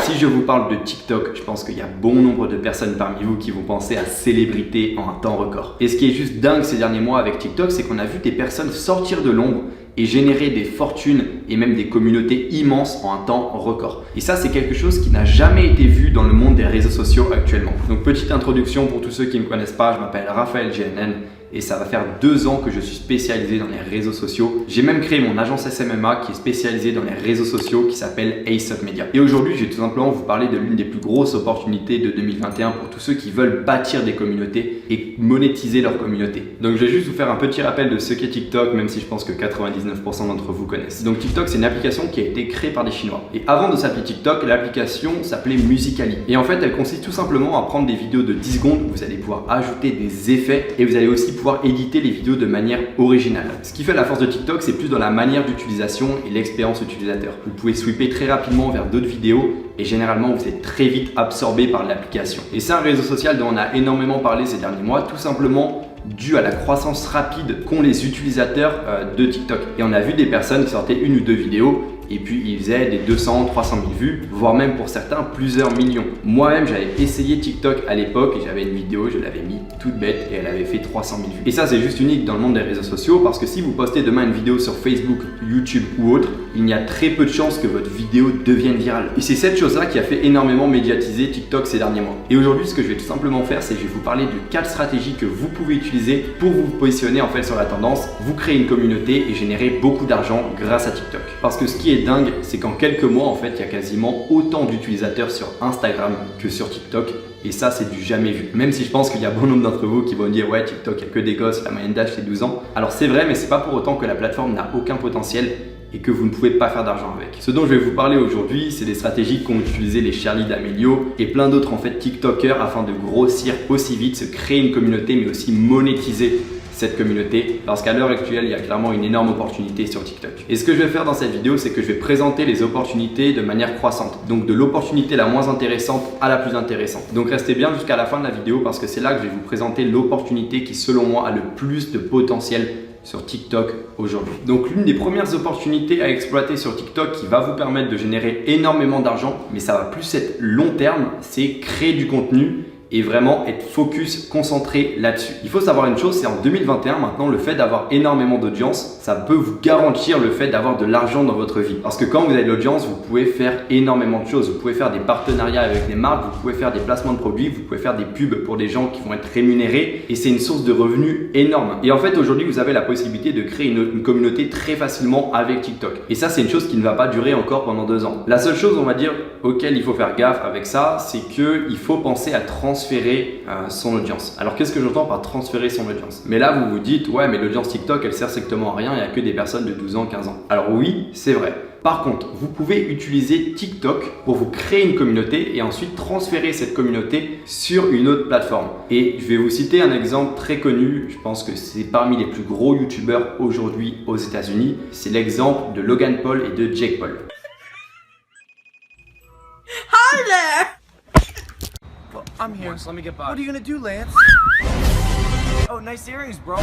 Si je vous parle de TikTok, je pense qu'il y a bon nombre de personnes parmi vous qui vont penser à célébrité en un temps record. Et ce qui est juste dingue ces derniers mois avec TikTok, c'est qu'on a vu des personnes sortir de l'ombre et générer des fortunes et même des communautés immenses en un temps record. Et ça, c'est quelque chose qui n'a jamais été vu dans le monde des réseaux sociaux actuellement. Donc petite introduction pour tous ceux qui ne me connaissent pas, je m'appelle Raphaël GNN et ça va faire 2 ans que je suis spécialisé dans les réseaux sociaux. J'ai même créé mon agence SMMA qui est spécialisée dans les réseaux sociaux qui s'appelle Ace of Media. Et aujourd'hui, je vais tout simplement vous parler de l'une des plus grosses opportunités de 2021 pour tous ceux qui veulent bâtir des communautés et monétiser leur communauté. Donc je vais juste vous faire un petit rappel de ce qu'est TikTok, même si je pense que 99% d'entre vous connaissent. Donc TikTok, c'est une application qui a été créée par des Chinois. Et avant de s'appeler TikTok, l'application s'appelait Musical.ly. Et en fait, elle consiste tout simplement à prendre des vidéos de 10 secondes, vous allez pouvoir ajouter des effets et vous allez aussi pouvoir éditer les vidéos de manière originale. Ce qui fait la force de TikTok, c'est plus dans la manière d'utilisation et l'expérience utilisateur. Vous pouvez swiper très rapidement vers d'autres vidéos et généralement vous êtes très vite absorbé par l'application. Et c'est un réseau social dont on a énormément parlé ces derniers mois, tout simplement dû à la croissance rapide qu'ont les utilisateurs de TikTok. Et on a vu des personnes qui sortaient 1 ou 2 vidéos et puis ils faisaient des 200, 300 000 vues, voire même pour certains plusieurs millions. Moi-même, j'avais essayé TikTok à l'époque et j'avais une vidéo, je l'avais mis toute bête et elle avait fait 300 000 vues. Et ça, c'est juste unique dans le monde des réseaux sociaux parce que si vous postez demain une vidéo sur Facebook, YouTube ou autre, il y a très peu de chances que votre vidéo devienne virale. Et c'est cette chose-là qui a fait énormément médiatiser TikTok ces derniers mois. Et aujourd'hui, ce que je vais tout simplement faire, c'est que je vais vous parler de 4 stratégies que vous pouvez utiliser pour vous positionner en fait sur la tendance, vous créer une communauté et générer beaucoup d'argent grâce à TikTok. Parce que ce qui est dingue, c'est qu'en quelques mois, en fait, il y a quasiment autant d'utilisateurs sur Instagram que sur TikTok. Et ça, c'est du jamais vu. Même si je pense qu'il y a bon nombre d'entre vous qui vont dire « Ouais, TikTok, il n'y a que des gosses, la moyenne d'âge, c'est 12 ans. » Alors c'est vrai, mais c'est pas pour autant que la plateforme n'a aucun potentiel et que vous ne pouvez pas faire d'argent avec. Ce dont je vais vous parler aujourd'hui, c'est des stratégies qu'ont utilisé les Charlie D'Amelio et plein d'autres en fait TikTokers afin de grossir aussi vite, se créer une communauté mais aussi monétiser cette communauté parce qu'à l'heure actuelle, il y a clairement une énorme opportunité sur TikTok. Et ce que je vais faire dans cette vidéo, c'est que je vais présenter les opportunités de manière croissante. Donc de l'opportunité la moins intéressante à la plus intéressante. Donc restez bien jusqu'à la fin de la vidéo parce que c'est là que je vais vous présenter l'opportunité qui selon moi a le plus de potentiel sur TikTok aujourd'hui. Donc l'une des premières opportunités à exploiter sur TikTok qui va vous permettre de générer énormément d'argent, mais ça va plus être long terme, c'est créer du contenu et vraiment être focus, concentré là-dessus. Il faut savoir une chose, c'est en 2021 maintenant, le fait d'avoir énormément d'audience, ça peut vous garantir le fait d'avoir de l'argent dans votre vie. Parce que quand vous avez de l'audience, vous pouvez faire énormément de choses. Vous pouvez faire des partenariats avec des marques, vous pouvez faire des placements de produits, vous pouvez faire des pubs pour des gens qui vont être rémunérés et c'est une source de revenus énorme. Et en fait, aujourd'hui, vous avez la possibilité de créer une communauté très facilement avec TikTok. Et ça, c'est une chose qui ne va pas durer encore pendant 2 ans. La seule chose, on va dire, auquel il faut faire gaffe avec ça, c'est qu'il faut penser à transférer son audience. Alors qu'est-ce que j'entends par transférer son audience? Mais là vous vous dites ouais mais l'audience TikTok elle sert strictement à rien, il n'y a que des personnes de 12 ans, 15 ans. Alors oui c'est vrai. Par contre, vous pouvez utiliser TikTok pour vous créer une communauté et ensuite transférer cette communauté sur une autre plateforme. Et je vais vous citer un exemple très connu, je pense que c'est parmi les plus gros youtubeurs aujourd'hui aux États-Unis. C'est l'exemple de Logan Paul et de Jake Paul. Hi there! I'm here. Let me get by. What are you gonna do, Lance? Oh, nice earrings, bro.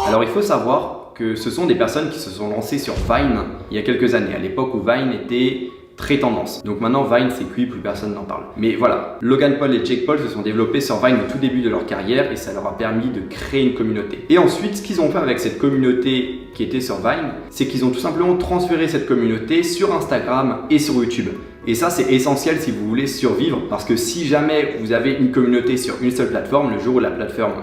Alors il faut savoir que ce sont des personnes qui se sont lancées sur Vine il y a quelques années, à l'époque où Vine était très tendance. Donc maintenant Vine c'est cuit, plus personne n'en parle. Mais voilà, Logan Paul et Jake Paul se sont développés sur Vine au tout début de leur carrière et ça leur a permis de créer une communauté. Et ensuite, ce qu'ils ont fait avec cette communauté qui était sur Vine, c'est qu'ils ont tout simplement transféré cette communauté sur Instagram et sur YouTube. Et ça, c'est essentiel si vous voulez survivre parce que si jamais vous avez une communauté sur une seule plateforme, le jour où la plateforme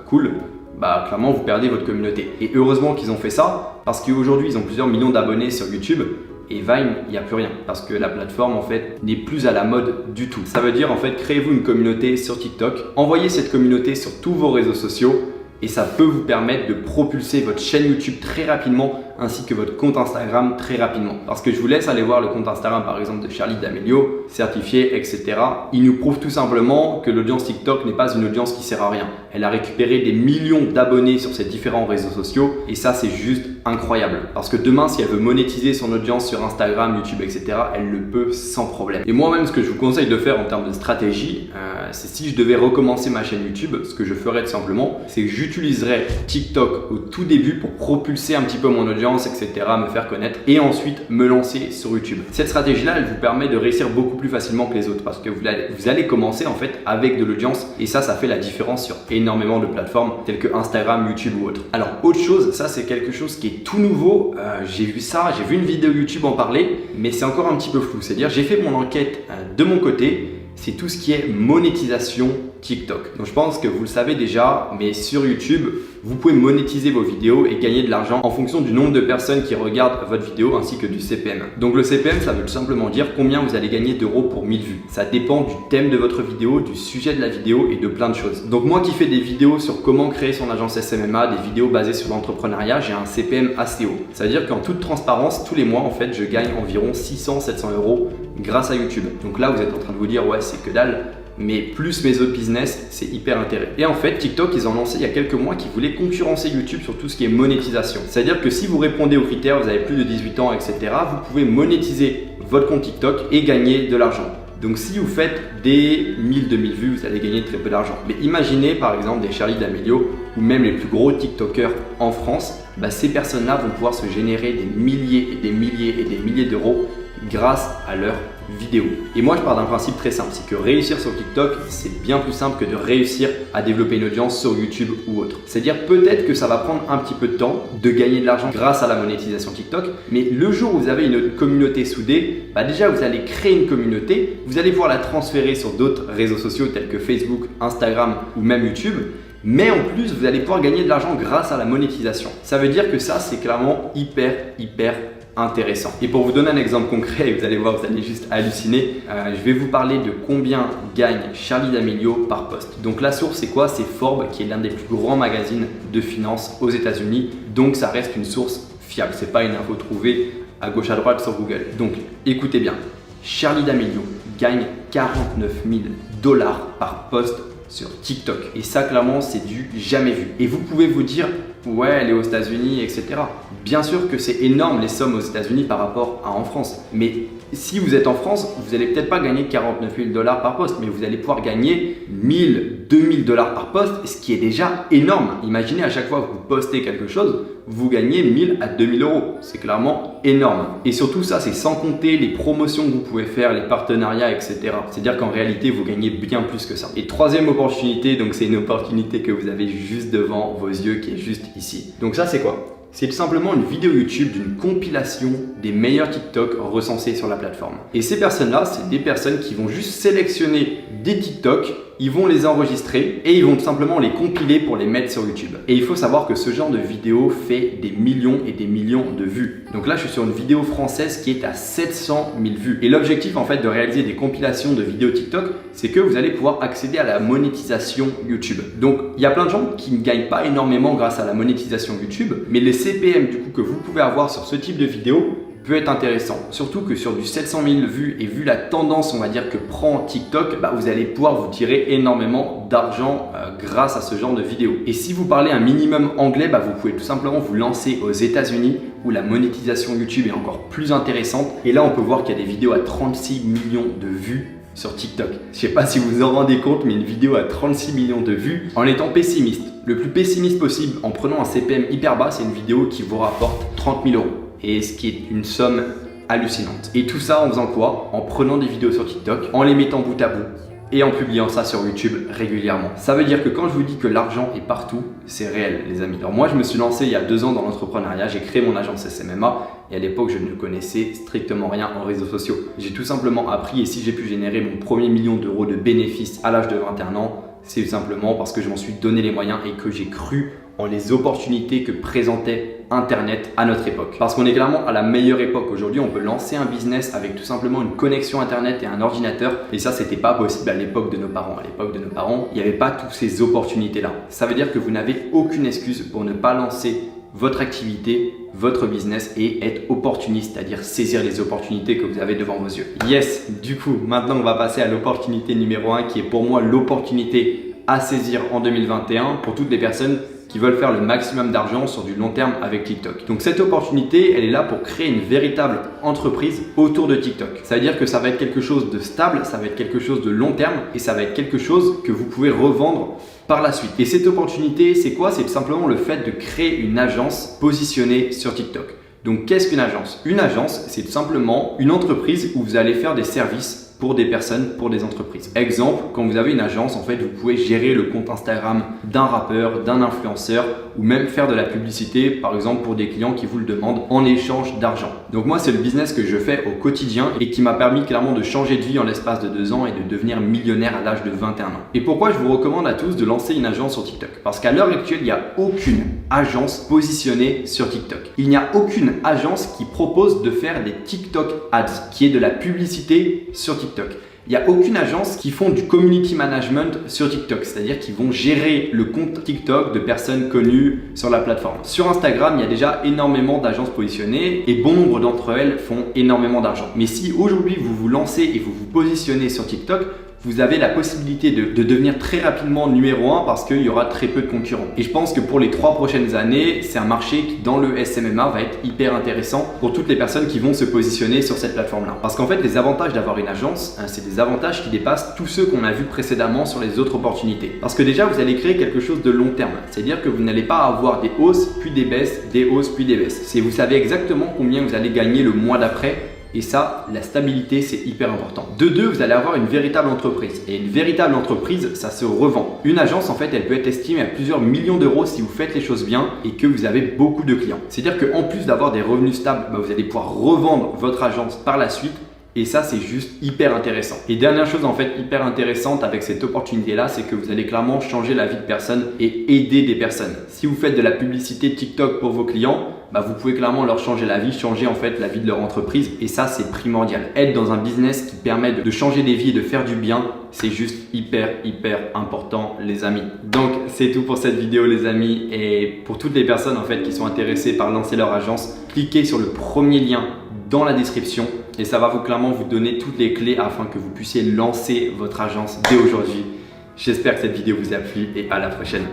coule, bah clairement vous perdez votre communauté. Et heureusement qu'ils ont fait ça parce qu'aujourd'hui ils ont plusieurs millions d'abonnés sur YouTube et Vine, il n'y a plus rien parce que la plateforme en fait n'est plus à la mode du tout. Ça veut dire en fait créez-vous une communauté sur TikTok, envoyez cette communauté sur tous vos réseaux sociaux et ça peut vous permettre de propulser votre chaîne YouTube très rapidement ainsi que votre compte Instagram très rapidement. Parce que je vous laisse aller voir le compte Instagram par exemple de Charlie D'Amelio, certifié, etc. Il nous prouve tout simplement que l'audience TikTok n'est pas une audience qui sert à rien. Elle a récupéré des millions d'abonnés sur ces différents réseaux sociaux et ça c'est juste incroyable. Parce que demain si elle veut monétiser son audience sur Instagram, YouTube, etc. elle le peut sans problème. Et moi-même ce que je vous conseille de faire en termes de stratégie, c'est si je devais recommencer ma chaîne YouTube, ce que je ferais tout simplement, c'est que j'utiliserais TikTok au tout début pour propulser un petit peu mon audience audience, etc., me faire connaître et ensuite me lancer sur YouTube. Cette stratégie-là, elle vous permet de réussir beaucoup plus facilement que les autres parce que vous allez commencer en fait avec de l'audience et ça fait la différence sur énormément de plateformes telles que Instagram, YouTube ou autres. Alors autre chose, ça c'est quelque chose qui est tout nouveau. J'ai vu ça, j'ai vu une vidéo YouTube en parler, mais c'est encore un petit peu flou. C'est-à-dire j'ai fait mon enquête de mon côté. C'est tout ce qui est monétisation TikTok. Donc je pense que vous le savez déjà, mais sur YouTube, vous pouvez monétiser vos vidéos et gagner de l'argent en fonction du nombre de personnes qui regardent votre vidéo ainsi que du CPM. Donc le CPM, ça veut tout simplement dire combien vous allez gagner d'euros pour 1000 vues. Ça dépend du thème de votre vidéo, du sujet de la vidéo et de plein de choses. Donc moi qui fais des vidéos sur comment créer son agence SMMA, des vidéos basées sur l'entrepreneuriat, j'ai un CPM assez haut. Ça veut dire qu'en toute transparence, tous les mois, en fait, je gagne environ 600-700 euros grâce à YouTube. Donc là, vous êtes en train de vous dire, ouais, c'est que dalle. Mais plus mes autres business, c'est hyper intéressant. Et en fait, TikTok, ils ont lancé il y a quelques mois qui voulaient concurrencer YouTube sur tout ce qui est monétisation. C'est-à-dire que si vous répondez aux critères, vous avez plus de 18 ans, etc., vous pouvez monétiser votre compte TikTok et gagner de l'argent. Donc si vous faites des 1000-2000 vues, vous allez gagner très peu d'argent. Mais imaginez par exemple des Charli D'Amelio ou même les plus gros TikTokers en France, ces personnes-là vont pouvoir se générer des milliers et des milliers et des milliers d'euros grâce à leurs vidéos. Et moi je pars d'un principe très simple, c'est que réussir sur TikTok c'est bien plus simple que de réussir à développer une audience sur YouTube ou autre. C'est-à-dire peut-être que ça va prendre un petit peu de temps de gagner de l'argent grâce à la monétisation TikTok, mais le jour où vous avez une communauté soudée, déjà vous allez créer une communauté, vous allez pouvoir la transférer sur d'autres réseaux sociaux tels que Facebook, Instagram ou même YouTube. Mais en plus, vous allez pouvoir gagner de l'argent grâce à la monétisation. Ça veut dire que ça, c'est clairement hyper intéressant. Et pour vous donner un exemple concret, vous allez voir, vous allez juste halluciner, je vais vous parler de combien gagne Charli D'Amelio par poste. Donc la source, c'est quoi? C'est Forbes, qui est l'un des plus grands magazines de finance aux États-Unis. Donc ça reste une source fiable. C'est pas une info trouvée à gauche à droite sur Google. Donc écoutez bien, Charli D'Amelio gagne 49 000 $ par poste sur TikTok. Et ça, clairement, c'est du jamais vu. Et vous pouvez vous dire, ouais, elle est aux États-Unis, etc. Bien sûr que c'est énorme les sommes aux États-Unis par rapport à en France. Mais si vous êtes en France, vous n'allez peut-être pas gagner 49 000 $ par poste, mais vous allez pouvoir gagner 1000, 2000 $ par poste, ce qui est déjà énorme. Imaginez à chaque fois que vous postez quelque chose, vous gagnez 1000 à 2000 €. C'est clairement énorme. Et surtout ça, c'est sans compter les promotions que vous pouvez faire, les partenariats, etc. C'est-à-dire qu'en réalité, vous gagnez bien plus que ça. Et troisième opportunité, donc c'est une opportunité que vous avez juste devant vos yeux, qui est juste ici. Donc ça, c'est quoi? C'est tout simplement une vidéo YouTube d'une compilation des meilleurs TikTok recensés sur la plateforme. Et ces personnes-là, c'est des personnes qui vont juste sélectionner des TikTok, ils vont les enregistrer et ils vont tout simplement les compiler pour les mettre sur YouTube. Et il faut savoir que ce genre de vidéo fait des millions et des millions de vues. Donc là, je suis sur une vidéo française qui est à 700 000 vues. Et l'objectif en fait de réaliser des compilations de vidéos TikTok, c'est que vous allez pouvoir accéder à la monétisation YouTube. Donc il y a plein de gens qui ne gagnent pas énormément grâce à la monétisation YouTube, mais les CPM du coup que vous pouvez avoir sur ce type de vidéo peut être intéressant. Surtout que sur du 700 000 vues et vu la tendance, on va dire, que prend TikTok, vous allez pouvoir vous tirer énormément d'argent grâce à ce genre de vidéos. Et si vous parlez un minimum anglais, vous pouvez tout simplement vous lancer aux États-Unis où la monétisation YouTube est encore plus intéressante. Et là, on peut voir qu'il y a des vidéos à 36 millions de vues sur TikTok. Je sais pas si vous en rendez compte, mais une vidéo à 36 millions de vues, en étant pessimiste, le plus pessimiste possible, en prenant un CPM hyper bas, c'est une vidéo qui vous rapporte 30 000 €. Et ce qui est une somme hallucinante. Et tout ça en faisant quoi? En prenant des vidéos sur TikTok, en les mettant bout à bout et en publiant ça sur YouTube régulièrement. Ça veut dire que quand je vous dis que l'argent est partout, c'est réel les amis. Alors moi je me suis lancé il y a 2 ans dans l'entrepreneuriat, j'ai créé mon agence SMMA et à l'époque je ne connaissais strictement rien en réseaux sociaux. J'ai tout simplement appris et si j'ai pu générer mon premier million d'euros de bénéfices à l'âge de 21 ans, c'est simplement parce que je m'en suis donné les moyens et que j'ai cru en les opportunités que présentait Internet à notre époque. Parce qu'on est clairement à la meilleure époque. Aujourd'hui, on peut lancer un business avec tout simplement une connexion Internet et un ordinateur. Et ça, c'était pas possible à l'époque de nos parents. À l'époque de nos parents, il n'y avait pas toutes ces opportunités-là. Ça veut dire que vous n'avez aucune excuse pour ne pas lancer votre activité, votre business et être opportuniste, c'est-à-dire saisir les opportunités que vous avez devant vos yeux. Yes, du coup, maintenant on va passer à l'opportunité numéro 1 qui est pour moi l'opportunité à saisir en 2021 pour toutes les personnes qui veulent faire le maximum d'argent sur du long terme avec TikTok. Donc cette opportunité, elle est là pour créer une véritable entreprise autour de TikTok. Ça veut dire que ça va être quelque chose de stable, ça va être quelque chose de long terme et ça va être quelque chose que vous pouvez revendre par la suite. Et cette opportunité, c'est quoi? C'est simplement le fait de créer une agence positionnée sur TikTok. Donc qu'est-ce qu'une agence? Une agence, c'est tout simplement une entreprise où vous allez faire des services pour des personnes, pour des entreprises. Exemple, quand vous avez une agence, en fait, vous pouvez gérer le compte Instagram d'un rappeur, d'un influenceur ou même faire de la publicité, par exemple, pour des clients qui vous le demandent en échange d'argent. Donc moi, c'est le business que je fais au quotidien et qui m'a permis clairement de changer de vie en l'espace de 2 ans et de devenir millionnaire à l'âge de 21 ans. Et pourquoi je vous recommande à tous de lancer une agence sur TikTok? Parce qu'à l'heure actuelle, il n'y a aucune agence positionnée sur TikTok. Il n'y a aucune agence qui propose de faire des TikTok ads, qui est de la publicité sur TikTok. Il n'y a aucune agence qui font du community management sur TikTok, c'est-à-dire qu'ils vont gérer le compte TikTok de personnes connues sur la plateforme. Sur Instagram, il y a déjà énormément d'agences positionnées et bon nombre d'entre elles font énormément d'argent. Mais si aujourd'hui vous vous lancez et vous vous positionnez sur TikTok, vous avez la possibilité de devenir très rapidement numéro 1 parce qu'il y aura très peu de concurrents. Et je pense que pour les 3 prochaines années, c'est un marché qui, dans le SMMA, va être hyper intéressant pour toutes les personnes qui vont se positionner sur cette plateforme-là. Parce qu'en fait, les avantages d'avoir une agence, c'est des avantages qui dépassent tous ceux qu'on a vus précédemment sur les autres opportunités. Parce que déjà, vous allez créer quelque chose de long terme. C'est-à-dire que vous n'allez pas avoir des hausses, puis des baisses, des hausses, puis des baisses. Vous savez exactement combien vous allez gagner le mois d'après. Et ça, la stabilité, c'est hyper important. De deux, vous allez avoir une véritable entreprise. Et une véritable entreprise, ça se revend. Une agence, en fait, elle peut être estimée à plusieurs millions d'euros si vous faites les choses bien et que vous avez beaucoup de clients. C'est-à-dire qu'en plus d'avoir des revenus stables, vous allez pouvoir revendre votre agence par la suite. Et ça, c'est juste hyper intéressant. Et dernière chose en fait hyper intéressante avec cette opportunité-là, c'est que vous allez clairement changer la vie de personnes et aider des personnes. Si vous faites de la publicité TikTok pour vos clients, vous pouvez clairement leur changer la vie, changer en fait la vie de leur entreprise. Et ça, c'est primordial. Être dans un business qui permet de changer des vies et de faire du bien, c'est juste hyper important les amis. Donc, c'est tout pour cette vidéo les amis. Et pour toutes les personnes en fait qui sont intéressées par lancer leur agence, cliquez sur le premier lien dans la description et ça va clairement vous donner toutes les clés afin que vous puissiez lancer votre agence dès aujourd'hui. J'espère que cette vidéo vous a plu et à la prochaine.